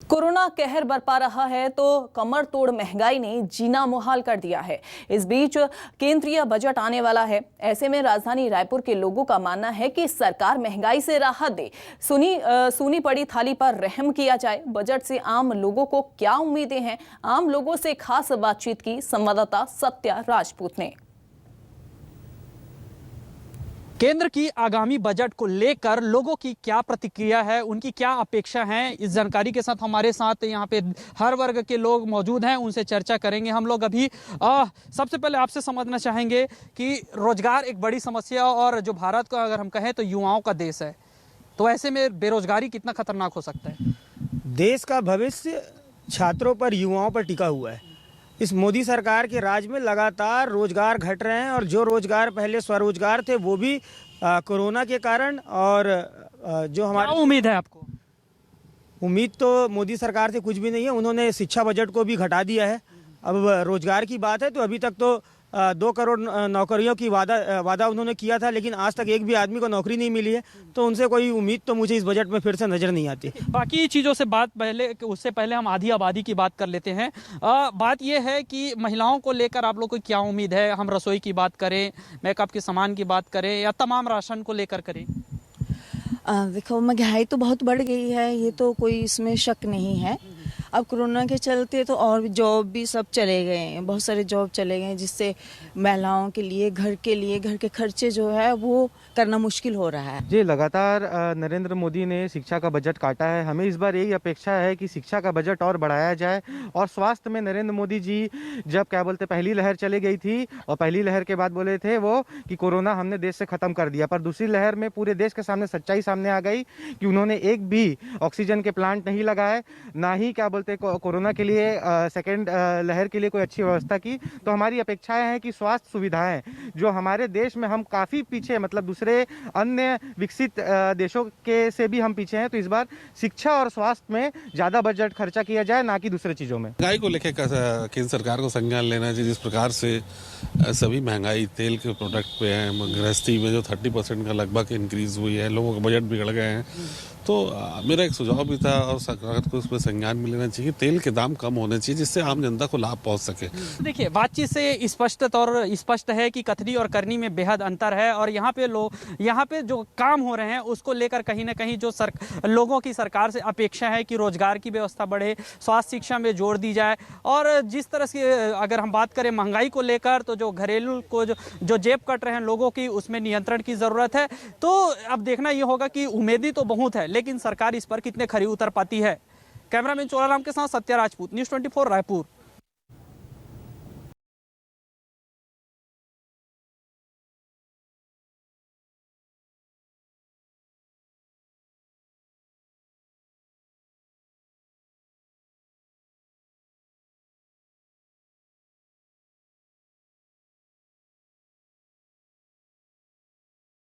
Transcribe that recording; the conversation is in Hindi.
कोरोना कहर बरपा रहा है तो कमर तोड़ महंगाई ने जीना मुहाल कर दिया है। इस बीच केंद्रीय बजट आने वाला है। ऐसे में राजधानी रायपुर के लोगों का मानना है कि सरकार महंगाई से राहत दे, सूनी पड़ी थाली पर रहम किया जाए। बजट से आम लोगों को क्या उम्मीदें हैं? आम लोगों से खास बातचीत की संवाददाता सत्या राजपूत ने। केंद्र की आगामी बजट को लेकर लोगों की क्या प्रतिक्रिया है, उनकी क्या अपेक्षा है, इस जानकारी के साथ हमारे साथ यहाँ पे हर वर्ग के लोग मौजूद हैं। उनसे चर्चा करेंगे हम लोग। अभी सबसे पहले आपसे समझना चाहेंगे कि रोजगार एक बड़ी समस्या और जो भारत का अगर हम कहें तो युवाओं का देश है, तो ऐसे में बेरोजगारी कितना खतरनाक हो सकता है? देश का भविष्य छात्रों पर, युवाओं पर टिका हुआ है। इस मोदी सरकार के राज में लगातार रोजगार घट रहे हैं और जो रोजगार पहले स्वरोजगार थे वो भी कोरोना के कारण। और जो हमारी उम्मीद है आपको? उम्मीद तो मोदी सरकार से कुछ भी नहीं है। उन्होंने शिक्षा बजट को भी घटा दिया है। अब रोजगार की बात है तो अभी तक तो 2 करोड़ नौकरियों की वादा उन्होंने किया था, लेकिन आज तक एक भी आदमी को नौकरी नहीं मिली है। तो उनसे कोई उम्मीद तो मुझे इस बजट में फिर से नजर नहीं आती। बाकी चीज़ों से उससे पहले हम आधी आबादी की बात कर लेते हैं। बात यह है कि महिलाओं को लेकर आप लोग को क्या उम्मीद है? हम रसोई की बात करें, मेकअप के सामान की बात करें या तमाम राशन को लेकर करें। देखो, महंगाई तो बहुत बढ़ गई है, ये तो कोई इसमें शक नहीं है। अब कोरोना के चलते तो और भी जॉब भी सब चले गए हैं, बहुत सारे जॉब चले गए, जिससे महिलाओं के लिए घर के खर्चे जो है वो करना मुश्किल हो रहा है। जी, लगातार नरेंद्र मोदी ने शिक्षा का बजट काटा है। हमें इस बार यही अपेक्षा है कि शिक्षा का बजट और बढ़ाया जाए। और स्वास्थ्य में नरेंद्र मोदी जी जब पहली लहर चली गई थी और पहली लहर के बाद बोले थे वो कि कोरोना हमने देश से खत्म कर दिया, पर दूसरी लहर में पूरे देश के सामने सच्चाई सामने आ गई कि उन्होंने एक भी ऑक्सीजन के प्लांट नहीं लगाए, ना ही कोरोना के लिए सेकेंड लहर के लिए कोई अच्छी व्यवस्था की। तो हमारी अपेक्षाएं हैं कि स्वास्थ्य सुविधाएं जो हमारे देश में हम काफी पीछे, मतलब दूसरे अन्य विकसित देशों के से भी हम पीछे हैं, तो इस बार शिक्षा और स्वास्थ्य में ज्यादा बजट खर्चा किया जाए, ना कि दूसरे चीजों में। महंगाई को लेकर केंद्र सरकार को संज्ञान लेना चाहिए। जिस प्रकार से सभी महंगाई तेल के प्रोडक्ट पे है, गृहस्थी में जो 30% का लगभग इंक्रीज हुई है, लोगों के बजट बिगड़ गए हैं। तो मेरा एक सुझाव भी था और सरकार को उस पर संज्ञान में लेना चाहिए। तेल के दाम कम होने चाहिए जिससे आम जनता को लाभ पहुंच सके। देखिए, बातचीत से स्पष्ट है कि कथनी और करनी में बेहद अंतर है। और यहाँ पे जो काम हो रहे हैं उसको लेकर कहीं ना कहीं जो लोगों की सरकार से अपेक्षा है कि रोजगार की व्यवस्था बढ़े, स्वास्थ्य शिक्षा में जोर दी जाए। और जिस तरह से अगर हम बात करें महंगाई को लेकर, तो जो घरेलू को जो जेब कट रहे हैं लोगों की, उसमें नियंत्रण की जरूरत है। तो अब देखना ये होगा कि उम्मीदें तो बहुत है, लेकिन सरकार इस पर कितने खरी उतर पाती है। कैमरामैन चोलाराम के साथ सत्या राजपूत, न्यूज़ 24 रायपुर।